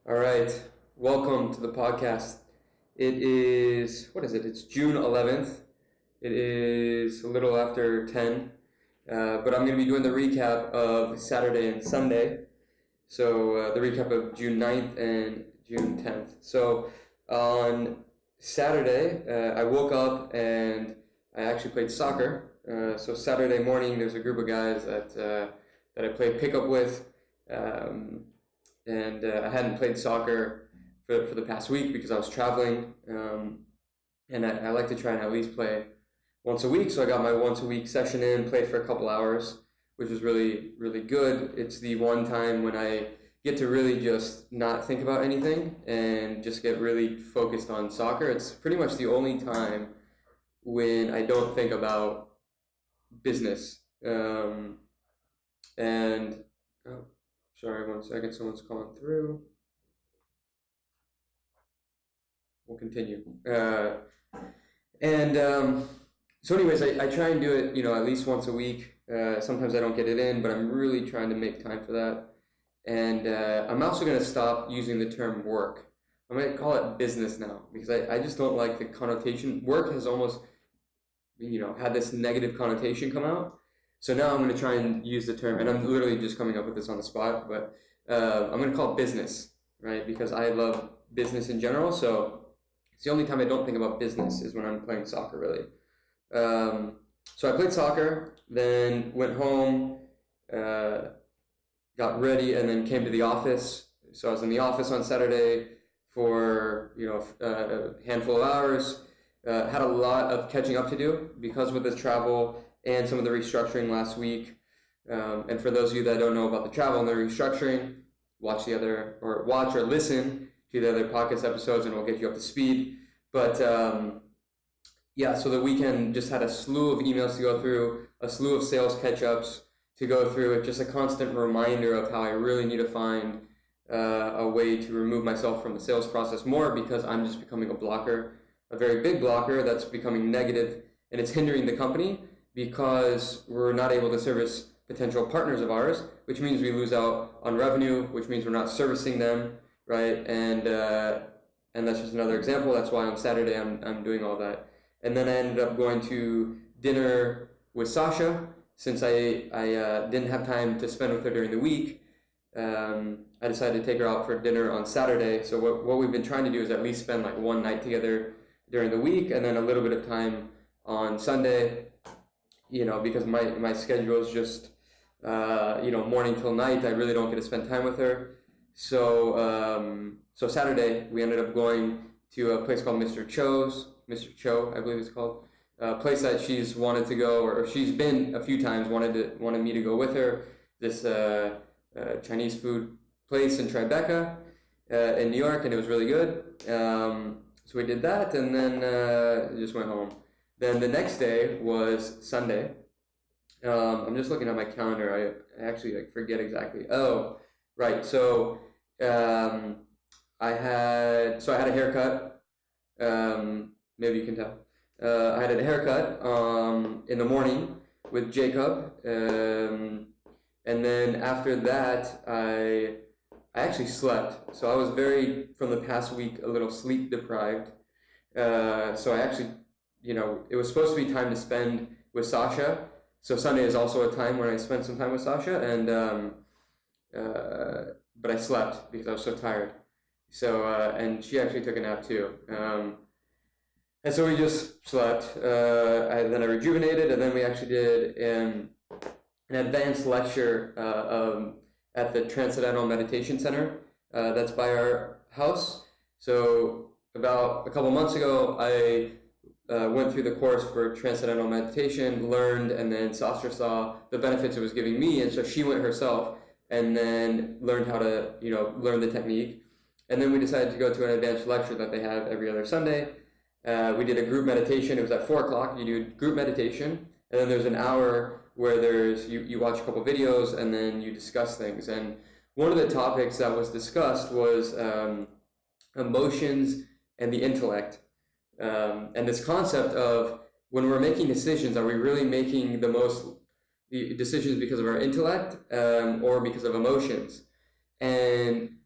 All right, welcome to the podcast. It is, what is it? It's June 11th. It is a little after 10, but I'm going to be doing the recap of Saturday and Sunday. So the recap of June 9th and June 10th. So on Saturday, I woke up and I actually played soccer. So Saturday morning, there's a group of guys that I played pickup with. And I hadn't played soccer for the past week because I was traveling, and I like to try and at least play once a week. So I got my once a week session in, played for a couple hours, which was really, really good. It's the one time when I get to really just not think about anything and just get really focused on soccer. It's pretty much the only time when I don't think about business. Sorry, 1 second, someone's calling through. We'll continue. So anyways, I try and do it, at least once a week. Sometimes I don't get it in, but I'm really trying to make time for that. And I'm also going to stop using the term work. I'm going to call it business now because I just don't like the connotation. Work has almost, had this negative connotation come out. So now I'm going to try and use the term, and I'm literally just coming up with this on the spot, but I'm going to call it business, right? Because I love business in general, so it's the only time I don't think about business is when I'm playing soccer, really. So I played soccer, then went home, got ready, and then came to the office. So I was in the office on Saturday for, a handful of hours. Had a lot of catching up to do because with this travel and some of the restructuring last week. And for those of you that don't know about the travel and the restructuring, watch or listen to the other podcast episodes and we'll get you up to speed. But so the weekend just had a slew of emails to go through, a slew of sales catch-ups to go through. It's just a constant reminder of how I really need to find a way to remove myself from the sales process more because I'm just becoming a blocker, a very big blocker that's becoming negative, and it's hindering the company because we're not able to service potential partners of ours, which means we lose out on revenue, which means we're not servicing them, right? And that's just another example. That's why on Saturday I'm doing all that. And then I ended up going to dinner with Sasha since I didn't have time to spend with her during the week. I decided to take her out for dinner on Saturday. So what we've been trying to do is at least spend like one night together during the week and then a little bit of time on Sunday. Because my schedule is just, morning till night. I really don't get to spend time with her. So Saturday, we ended up going to a place called Mr. Cho, I believe it's called. A place that she's wanted to go, or she's been a few times, wanted me to go with her. This Chinese food place in Tribeca in New York, and it was really good. So we did that, and then just went home. Then the next day was Sunday. I'm just looking at my calendar. I actually forget exactly. Oh, right. So I had a haircut. Maybe you can tell. I had a haircut in the morning with Jacob, and then after that I actually slept. So I was from the past week a little sleep deprived. So I actually. It was supposed to be time to spend with Sasha. So Sunday is also a time when I spent some time with Sasha, but I slept because I was so tired. So, and she actually took a nap too. And so we just slept. Then I rejuvenated, and then we actually did an advanced lecture at the Transcendental Meditation Center that's by our house. So about a couple months ago, I went through the course for Transcendental Meditation, learned, and then Sasha saw the benefits it was giving me, and so she went herself and then learned how to, learn the technique. And then we decided to go to an advanced lecture that they have every other Sunday. We did a group meditation. It was at 4 o'clock. You do group meditation, and then there's an hour where you watch a couple videos, and then you discuss things. And one of the topics that was discussed was emotions and the intellect. And this concept of when we're making decisions, are we really making the most decisions because of our intellect or because of emotions? And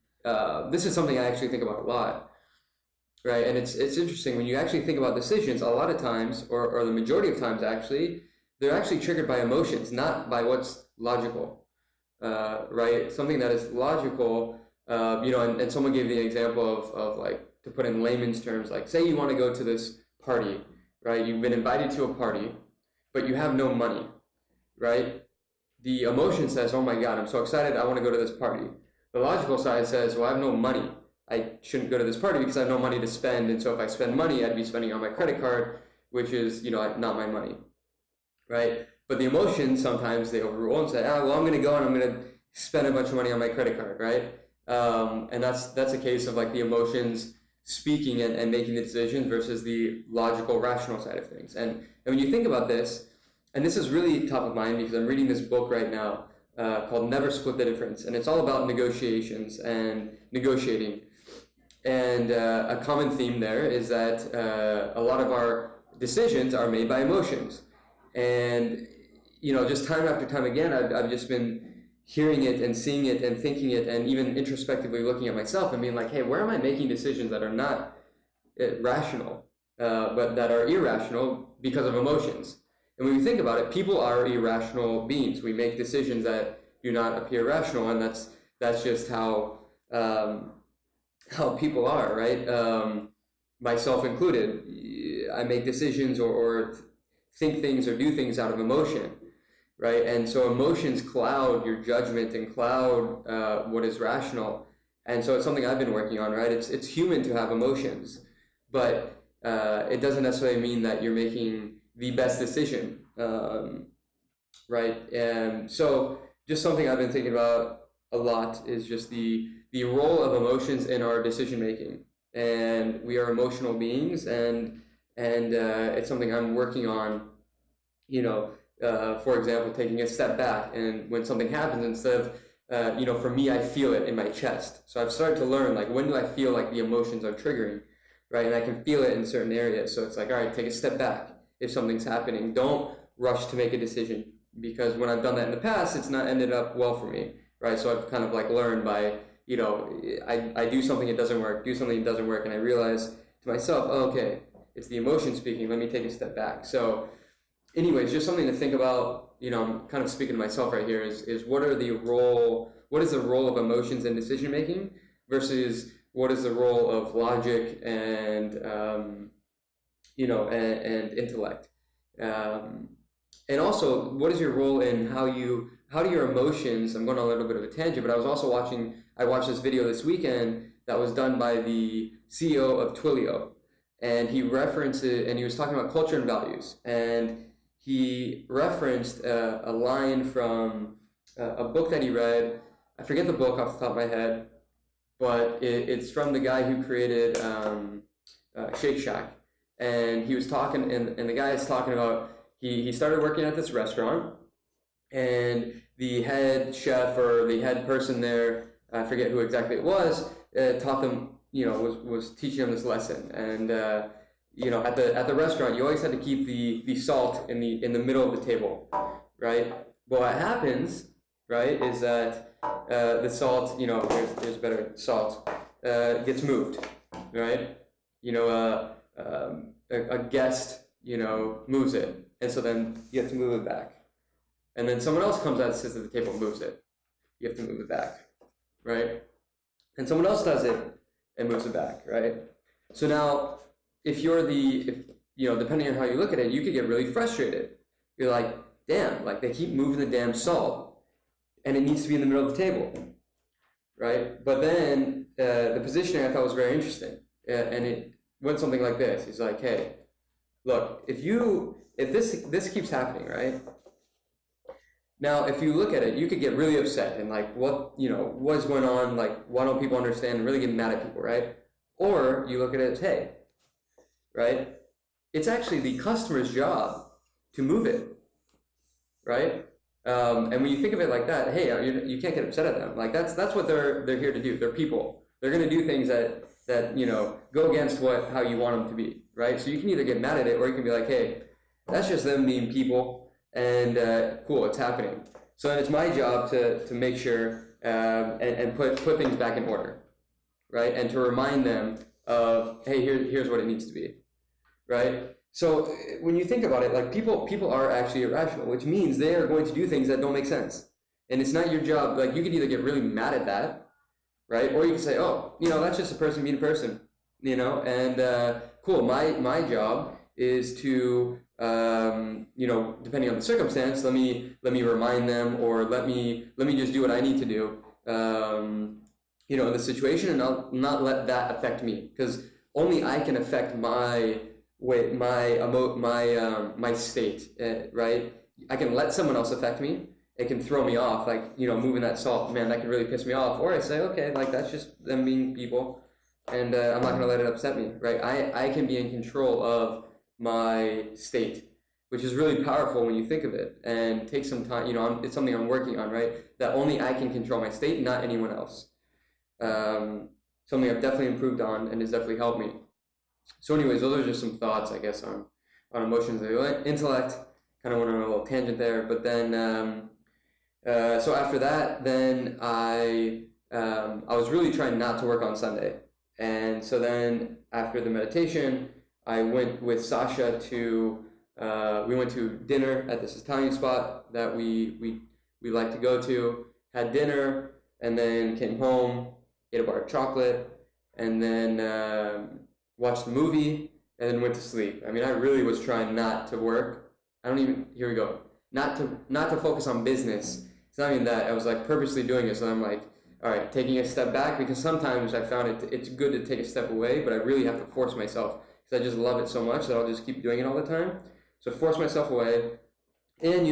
this is something I actually think about a lot, right? And it's interesting when you actually think about decisions. A lot of times, or the majority of times, actually, they're actually triggered by emotions, not by what's logical, right? Something that is logical, and someone gave the example of like, to put in layman's terms, like say you want to go to this party, right? You've been invited to a party, but you have no money, right? The emotion says, oh my God, I'm so excited, I want to go to this party. The logical side says, well, I have no money. I shouldn't go to this party because I have no money to spend. And so if I spend money, I'd be spending on my credit card, which is, not my money, right? But the emotions, sometimes they overrule and say, well, I'm going to go and I'm going to spend a bunch of money on my credit card, right? And that's a case of like the emotions speaking and making the decision versus the logical, rational side of things. And when you think about this, and this is really top of mind because I'm reading this book right now called Never Split the Difference. And it's all about negotiations and negotiating. And a common theme there is that a lot of our decisions are made by emotions. And, just time after time again, I've just been hearing it and seeing it and thinking it and even introspectively looking at myself and being like, hey, where am I making decisions that are not rational, but that are irrational because of emotions? And when you think about it, people are irrational beings. We make decisions that do not appear rational, and that's just how people are, right? Myself included. I make decisions or think things or do things out of emotion, right? And so emotions cloud your judgment and cloud what is rational. And so it's something I've been working on, right? It's human to have emotions, but it doesn't necessarily mean that you're making the best decision, right? And so just something I've been thinking about a lot is just the role of emotions in our decision making. And we are emotional beings, and it's something I'm working on, for example, taking a step back, and when something happens, instead of, for me, I feel it in my chest. So I've started to learn, like, when do I feel like the emotions are triggering, right? And I can feel it in certain areas. So it's like, all right, take a step back if something's happening. Don't rush to make a decision, because when I've done that in the past, it's not ended up well for me, right? So I've kind of like learned by, I do something, it doesn't work, do something, it doesn't work, and I realize to myself, oh, okay, it's the emotion speaking, let me take a step back. So anyways, just something to think about, I'm kind of speaking to myself right here, is what is the role of emotions in decision making versus what is the role of logic and and intellect, and also what is your role in how do your emotions, I'm going on a little bit of a tangent, but I watched this video this weekend that was done by the CEO of Twilio, and he referenced it, and he was talking about culture and values, and he referenced a line from a book that he read. I forget the book off the top of my head, but it's from the guy who created Shake Shack. And he was talking, and the guy is talking about, he started working at this restaurant, and the head chef or the head person there, I forget who exactly it was, taught them, was teaching them this lesson. And at the restaurant, you always had to keep the salt in the middle of the table, right? But what happens, right, is that the salt, there's better salt, gets moved, right? A guest, moves it, and so then you have to move it back. And then someone else comes out and sits at the table and moves it. You have to move it back, right? And someone else does it and moves it back, right? So now, if you're depending on how you look at it, you could get really frustrated. You're like, damn, like they keep moving the damn salt, and it needs to be in the middle of the table, right? But then the positioning I thought was very interesting, and it went something like this. He's like, hey, look, if this keeps happening, right? Now, if you look at it, you could get really upset and like, what's going on? Like, why don't people understand? And really get mad at people, right? Or you look at it as, hey, right? It's actually the customer's job to move it, right? And when you think of it like that, hey, you can't get upset at them. Like that's what they're here to do. They're people. They're going to do things that go against how you want them to be, right? So you can either get mad at it, or you can be like, hey, that's just them being people. And cool, it's happening. So then it's my job to make sure and put things back in order, right? And to remind them of, hey, here's what it needs to be, right? So when you think about it, like people are actually irrational, which means they are going to do things that don't make sense. And it's not your job. Like, you could either get really mad at that, right? Or you can say, oh, that's just a person being a person, and cool. My job is to, depending on the circumstance, let me remind them, or let me just do what I need to do, in the situation, and I'll not let that affect me, because only I can affect my way, my state, right? I can let someone else affect me. It can throw me off, like, moving that salt, man, that can really piss me off. Or I say, okay, like, that's just them being people, and I'm not going to let it upset me, right? I can be in control of my state, which is really powerful when you think of it, and take some time. It's something I'm working on, right? That only I can control my state, not anyone else. Something I've definitely improved on, and has definitely helped me. So anyways, those are just some thoughts, I guess, on emotions and intellect. Kind of went on a little tangent there, but then so after that, then I was really trying not to work on Sunday, and so then after the meditation, I went with Sasha to we went to dinner at this Italian spot that we like to go to. Had dinner, and then came home, ate a bar of chocolate, and then watched the movie, and then went to sleep. I mean, I really was trying not to work. Here we go. Not to focus on business. It's not even that. I was like purposely doing it, so I'm like, all right, taking a step back, because sometimes I found it's good to take a step away, but I really have to force myself, because I just love it so much that I'll just keep doing it all the time. So force myself away, and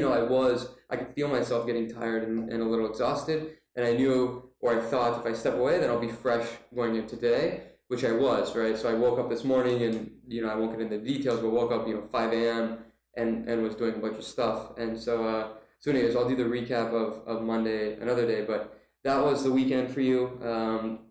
I could feel myself getting tired and a little exhausted, and I knew, or I thought, if I step away, then I'll be fresh going into today, which I was, right? So I woke up this morning, and I won't get into the details, but woke up 5 a.m. and was doing a bunch of stuff, and so anyways, I'll do the recap of Monday another day, but that was the weekend for you.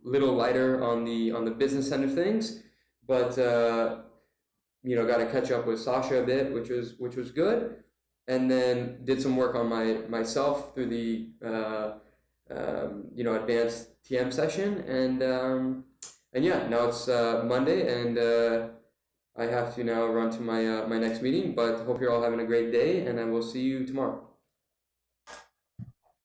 Little lighter on the business end of things, but got to catch up with Sasha a bit, which was good, and then did some work on myself through the advanced TM session, and yeah, now it's Monday, and I have to now run to my next meeting. But hope you're all having a great day, and I will see you tomorrow.